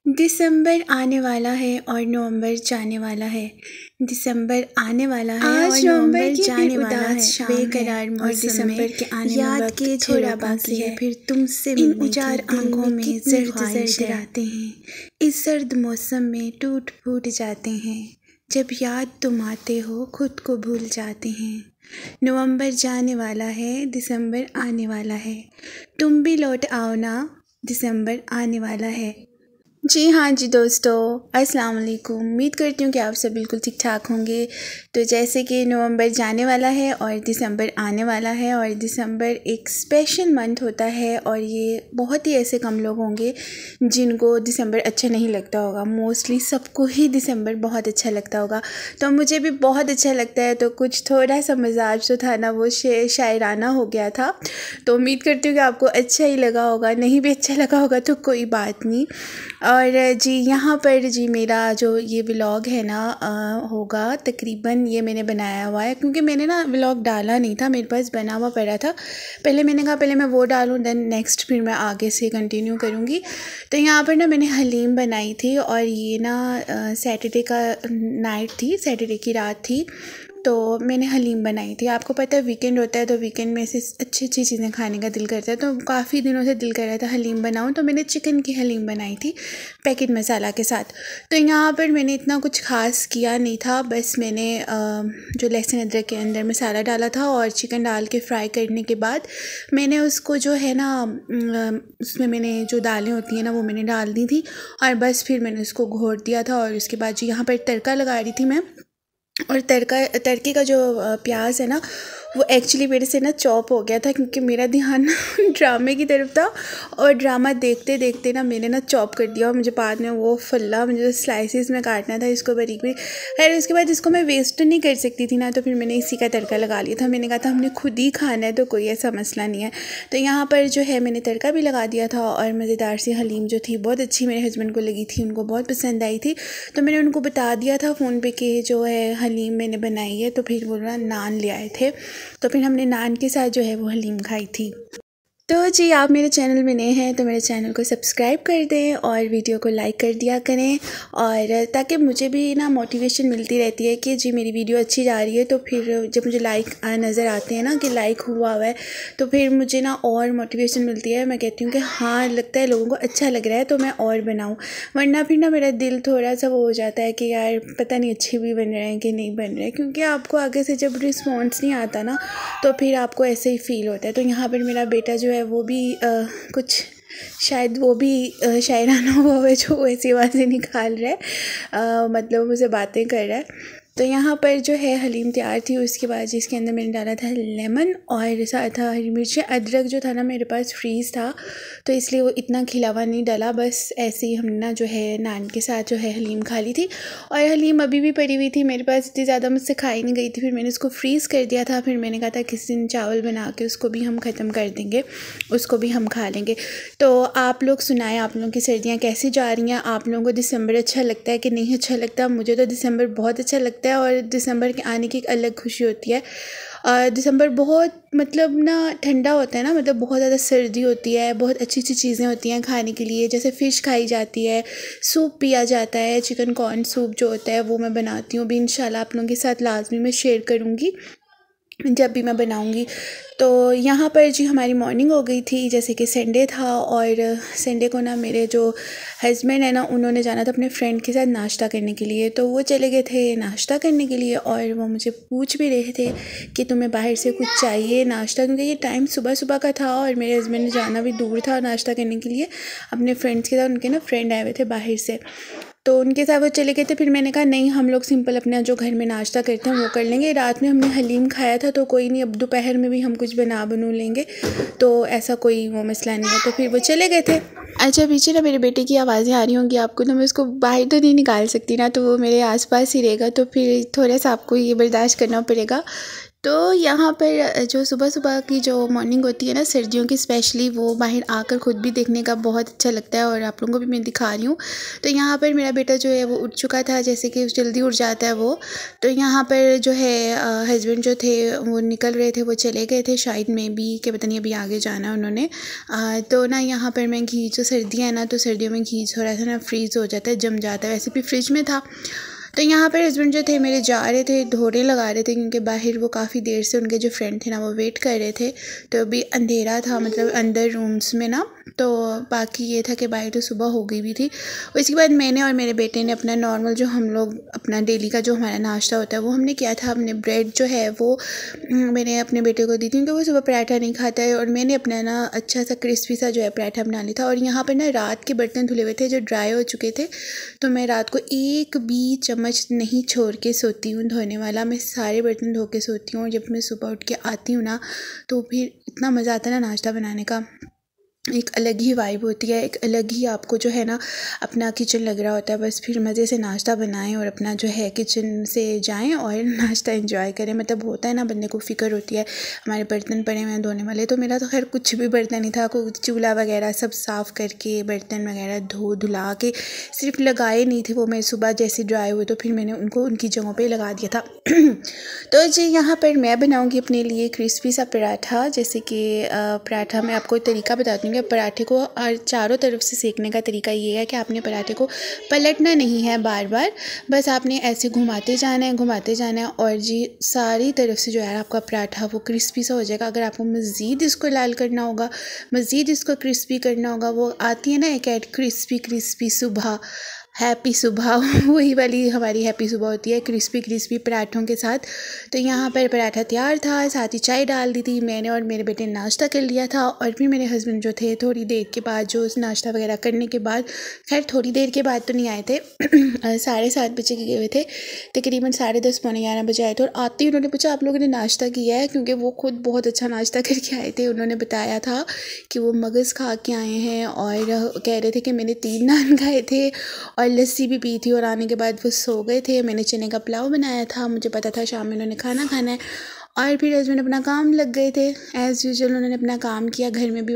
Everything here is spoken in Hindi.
दिसंबर आने वाला है और नवंबर जाने वाला है। दिसंबर आने वाला है और नवंबर जाने वाला है। बेकरार मौसम और दिसंबर के आने में वक्त के थोड़ा बाकी है। फिर तुमसे इन उजाड़ आंखों में जर्द जर्द आते हैं। इस सर्द मौसम में टूट फूट जाते हैं। जब याद तुम आते हो खुद को भूल जाते हैं। नवंबर जाने वाला है, दिसंबर आने वाला है। तुम भी लौट आओ ना, दिसंबर आने वाला है। जी हाँ जी दोस्तों, अस्सलाम वालेकुम। उम्मीद करती हूँ कि आप सब बिल्कुल ठीक ठाक होंगे। तो जैसे कि नवंबर जाने वाला है और दिसंबर आने वाला है, और दिसंबर एक स्पेशल मंथ होता है, और ये बहुत ही ऐसे कम लोग होंगे जिनको दिसंबर अच्छा नहीं लगता होगा। मोस्टली सबको ही दिसंबर बहुत अच्छा लगता होगा। तो मुझे भी बहुत अच्छा लगता है। तो कुछ थोड़ा सा मिजाज जो था ना वो शायराना हो गया था। तो उम्मीद करती हूँ कि आपको अच्छा ही लगा होगा। नहीं भी अच्छा लगा होगा तो कोई बात नहीं। और जी यहाँ पर जी मेरा जो ये व्लॉग है ना होगा तकरीबन, ये मैंने बनाया हुआ है क्योंकि मैंने ना व्लॉग डाला नहीं था, मेरे पास बना हुआ पड़ा था। पहले मैंने कहा पहले मैं वो डालूँ, देन नेक्स्ट फिर मैं आगे से कंटिन्यू करूँगी। तो यहाँ पर ना मैंने हलीम बनाई थी, और ये ना सैटरडे का नाइट थी, सैटरडे की रात थी। तो मैंने हलीम बनाई थी। आपको पता है वीकेंड होता है तो वीकेंड में से अच्छी अच्छी चीज़ें खाने का दिल करता है। तो काफ़ी दिनों से दिल कर रहा था हलीम बनाऊं, तो मैंने चिकन की हलीम बनाई थी पैकेट मसाला के साथ। तो यहाँ पर मैंने इतना कुछ ख़ास किया नहीं था, बस मैंने जो लहसुन अदरक के अंदर मसाला डाला था और चिकन डाल के फ्राई करने के बाद मैंने उसको जो है ना उसमें मैंने जो दालें होती हैं ना वो मैंने डाल दी थी, और बस फिर मैंने उसको घोट दिया था। और उसके बाद जो यहाँ पर तड़का लगा रही थी मैं, और तड़के का जो प्याज है ना वो एक्चुअली मेरे से ना चॉप हो गया था क्योंकि मेरा ध्यान ड्रामे की तरफ था, और ड्रामा देखते देखते ना मैंने ना चॉप कर दिया, और मुझे बाद में वो फल्ला मुझे तो स्लाइसिस में काटना था इसको बारीक बारीक। खैर उसके बाद इसको मैं वेस्ट तो नहीं कर सकती थी ना, तो फिर मैंने इसी का तड़का लगा लिया था। मैंने कहा था हमने खुद ही खाना है तो कोई ऐसा मसला नहीं है। तो यहाँ पर जो है मैंने तड़का भी लगा दिया था, और मज़ेदार सी हलीम जो थी बहुत अच्छी मेरे हस्बैंड को लगी थी, उनको बहुत पसंद आई थी। तो मैंने उनको बता दिया था फ़ोन पे कि जो है हलीम मैंने बनाई है, तो फिर वो ना नान ले आए थे। तो फिर हमने नान के साथ जो है वो हलीम खाई थी। तो जी आप मेरे चैनल में नए हैं तो मेरे चैनल को सब्सक्राइब कर दें और वीडियो को लाइक कर दिया करें, और ताकि मुझे भी ना मोटिवेशन मिलती रहती है कि जी मेरी वीडियो अच्छी जा रही है। तो फिर जब मुझे लाइक नज़र आते हैं ना कि लाइक हुआ है, तो फिर मुझे ना और मोटिवेशन मिलती है। मैं कहती हूँ कि हाँ लगता है लोगों को अच्छा लग रहा है तो मैं और बनाऊँ, वरना फिर ना मेरा दिल थोड़ा सा वो हो जाता है कि यार पता नहीं अच्छे भी बन रहे हैं कि नहीं बन रहे हैं, क्योंकि आपको आगे से जब रिस्पॉन्स नहीं आता ना तो फिर आपको ऐसे ही फील होता है। तो यहाँ पर मेरा बेटा जो है वो भी कुछ शायद वो भी शायराना हुआ है जो ऐसी आवाज़ें निकाल रहा है, मतलब मुझसे बातें कर रहा है। तो यहाँ पर जो है हलीम तैयार थी। उसके बाद जिसके अंदर मैंने डाला था लेमन, और साथ था हरी मिर्ची। अदरक जो था ना मेरे पास फ्रीज़ था तो इसलिए वो इतना खिलावा नहीं डाला, बस ऐसे ही हमने ना जो है नान के साथ जो है हलीम खा ली थी। और हलीम अभी भी पड़ी हुई थी मेरे पास, इतनी ज़्यादा मुझसे खाई नहीं गई थी, फिर मैंने उसको फ्रीज़ कर दिया था। फिर मैंने कहा था किसी दिन चावल बना के उसको भी हम ख़त्म कर देंगे, उसको भी हम खा लेंगे। तो आप लोग सुनाएं, आप लोगों की सर्दियाँ कैसी जा रही हैं? आप लोगों को दिसंबर अच्छा लगता है कि नहीं अच्छा लगता? मुझे तो दिसंबर बहुत अच्छा लगता है, और दिसंबर के आने की एक अलग खुशी होती है। दिसंबर बहुत मतलब ना ठंडा होता है ना, मतलब बहुत ज़्यादा सर्दी होती है, बहुत अच्छी अच्छी चीज़ें होती हैं खाने के लिए, जैसे फ़िश खाई जाती है, सूप पिया जाता है, चिकन कॉर्न सूप जो होता है वो मैं बनाती हूँ भी। इंशाल्लाह आप लोगों के साथ लाजमी मैं शेयर करूँगी जब भी मैं बनाऊँगी। तो यहाँ पर जी हमारी मॉर्निंग हो गई थी, जैसे कि संडे था, और संडे को ना मेरे जो हस्बैंड है ना उन्होंने जाना था अपने फ्रेंड के साथ नाश्ता करने के लिए। तो वो चले गए थे नाश्ता करने के लिए, और वो मुझे पूछ भी रहे थे कि तुम्हें बाहर से कुछ चाहिए नाश्ता, क्योंकि ये टाइम सुबह सुबह का था और मेरे हस्बैंड ने जाना भी दूर था नाश्ता करने के लिए अपने फ्रेंड्स के साथ। उनके ना फ्रेंड आए हुए थे बाहर से, तो उनके साथ वो चले गए थे। फिर मैंने कहा नहीं हम लोग सिंपल अपना जो घर में नाश्ता करते हैं वो कर लेंगे। रात में हमने हलीम खाया था तो कोई नहीं, अब दोपहर में भी हम कुछ बनू लेंगे, तो ऐसा कोई वो मसला नहीं है। तो फिर वो चले गए थे। अच्छा पीछे ना मेरे बेटे की आवाज़ें आ रही होंगी आपको, तो मैं उसको बाहर तो नहीं निकाल सकती ना, तो वो मेरे आसपास ही रहेगा, तो फिर थोड़ा सा आपको ये बर्दाश्त करना पड़ेगा। तो यहाँ पर जो सुबह सुबह की जो मॉर्निंग होती है ना सर्दियों की स्पेशली, वो बाहर आकर ख़ुद भी देखने का बहुत अच्छा लगता है और आप लोगों को भी मैं दिखा रही हूँ। तो यहाँ पर मेरा बेटा जो है वो उठ चुका था, जैसे कि जल्दी उठ जाता है वो। तो यहाँ पर जो है हस्बैंड जो थे वो निकल रहे थे, वो चले गए थे शायद में भी कि पता नहीं अभी आगे जाना है उन्होंने। तो ना यहाँ पर मैं घी, जो सर्दियाँ हैं ना तो सर्दियों में घी थोड़ा सा ना फ्रीज़ हो जाता है, जम जाता है, वैसे भी फ्रिज में था। तो यहाँ पर हस्बैंड जो थे मेरे जा रहे थे, ढोरे लगा रहे थे, क्योंकि बाहर वो काफ़ी देर से उनके जो फ्रेंड थे ना वो वेट कर रहे थे। तो अभी अंधेरा था, मतलब अंदर रूम्स में ना, तो बाकी ये था कि बाहर तो सुबह हो गई भी थी। उसके बाद मैंने और मेरे बेटे ने अपना नॉर्मल जो हम लोग अपना डेली का जो हमारा नाश्ता होता है वो हमने किया था। हमने ब्रेड जो है वो मैंने अपने बेटे को दी थी, क्योंकि वो सुबह पराठा नहीं खाता है, और मैंने अपना ना अच्छा सा क्रिस्पी सा जो है पराठा बना लिया था। और यहाँ पर ना रात के बर्तन धुले हुए थे जो ड्राई हो चुके थे, तो मैं रात को एक भी चम्मच नहीं छोड़ के सोती हूँ धोने वाला। मैं सारे बर्तन धो के सोती हूँ, और जब मैं सुबह उठ के आती हूँ ना तो फिर इतना मज़ा आता है ना नाश्ता बनाने का। एक अलग ही वाइब होती है, एक अलग ही आपको जो है ना अपना किचन लग रहा होता है। बस फिर मज़े से नाश्ता बनाएं और अपना जो है किचन से जाएं और नाश्ता एंजॉय करें। मतलब होता है ना बंदे को फ़िक्र होती है हमारे बर्तन पड़े हुए हैं धोने वाले। तो मेरा तो खैर कुछ भी बर्तन नहीं था, कोई चूल्हा वगैरह सब साफ़ करके बर्तन वगैरह धो धुला के सिर्फ लगाए नहीं थे वो, मैं सुबह जैसे ड्राई हुए तो फिर मैंने उनको उनकी जगहों पर लगा दिया था। तो जी यहाँ पर मैं बनाऊँगी अपने लिए क्रिस्पी सा पराठा। जैसे कि पराठा मैं आपको तरीका बताती हूँ कि पराठे को चारों तरफ से सेकने का तरीका ये है कि आपने पराठे को पलटना नहीं है बार बार, बस आपने ऐसे घुमाते जाना है, घुमाते जाना है, और जी सारी तरफ से जो है आपका पराठा वो क्रिस्पी सा हो जाएगा। अगर आपको मज़ीद इसको लाल करना होगा, मज़ीद इसको क्रिस्पी करना होगा, वो आती है ना एक ऐड क्रिस्पी क्रिस्पी सुबह, हैप्पी सुबह, वही वाली हमारी हैप्पी सुबह होती है क्रिस्पी क्रिस्पी पराठों के साथ। तो यहाँ पर पराठा तैयार था, साथ ही चाय डाल दी थी मैंने, और मेरे बेटे ने नाश्ता कर लिया था। और फिर मेरे हस्बैंड जो थे थोड़ी देर के बाद, जो नाश्ता वगैरह करने के बाद, खैर थोड़ी देर के बाद तो नहीं आए थे 7:30 बजे के गए हुए थे, तकरीबन 10:30 पौने 11 बजे आए थे। और आते ही उन्होंने पूछा आप लोगों ने नाश्ता किया है, क्योंकि वो खुद बहुत अच्छा नाश्ता करके आए थे। उन्होंने बताया था कि वो मगज़ खा के आए हैं, और कह रहे थे कि मैंने 3 नान खाए थे और लस्सी भी पी थी, और आने के बाद वो सो गए थे। मैंने चने का पुलाव बनाया था, मुझे पता था शाम में उन्होंने खाना खाना है। और फिर हस्बैंड अपना काम लग गए थे, एज़ यूजुअल उन्होंने अपना काम किया। घर में भी